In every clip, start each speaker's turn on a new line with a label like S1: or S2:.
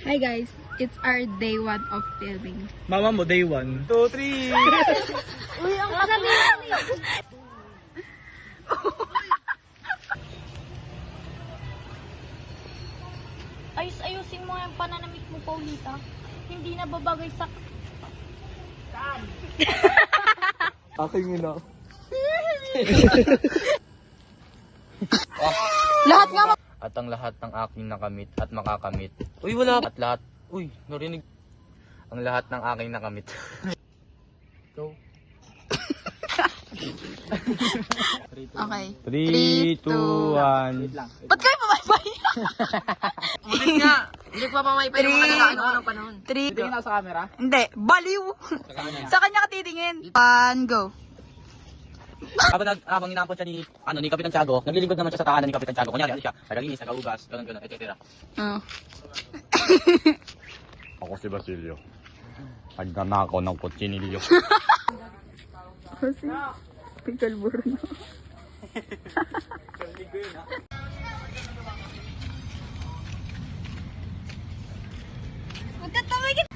S1: Hi guys, it's our day 1 of filming.
S2: Mama mo, day 1. 2, 3!
S1: Uy, ang kasabihan niyo! Ayusin mo yung pananamit mo, Paulita. Hindi na babagay sa...
S2: Aking ina.
S1: Lahat nga
S3: At ang lahat ng aking nakamit at makakamit. Uy, wala. At lahat. Uy, narinig. Ang lahat ng aking nakamit. Go.
S1: Okay.
S3: 3, 2, 1.
S1: Ba't kayo pamaypay?
S3: Ulit nga. Hindi pa pamaypay ng mga nakaano ko ng panahon.
S1: 3,
S2: Tingin ako sa camera.
S1: Hindi, baliw. Sa kanya ka titingin. 1, go.
S3: Habang inaapon siya ni Kapitan Tiago, naglilingkod naman siya sa tahanan ni Kapitan Tiago. Kunyari, ano siya, nagalinis, nagaugas, gano'n, etc. Ako si Basilio. Nagnanakaw ng kutsinilyo.
S1: Kasi, pickle burro na. Magkatamay kita!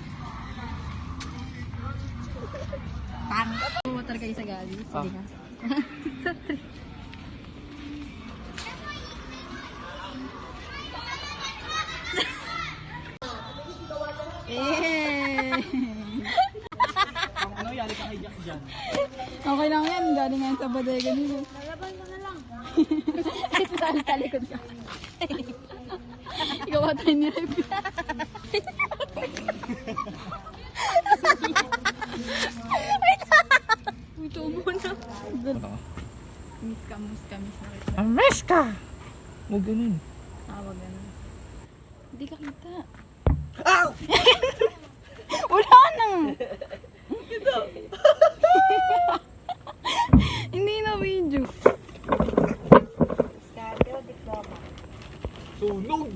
S1: Water kayo sa gali. Sige nga.
S2: Ano, yali ka kay Jack dyan.
S1: Okay lang yan, galing nga sa bodega nila. Lalaban mo na lang. Ito sa talikod ka. Ikaw tayo ni Reb. Ito muna. Miss ka na kita.
S2: Miss ka! Huwag ganun.
S1: Wag ganun. Hindi ka kita.
S2: Ow!
S1: Wala na! Hindi na video.
S2: Sunog!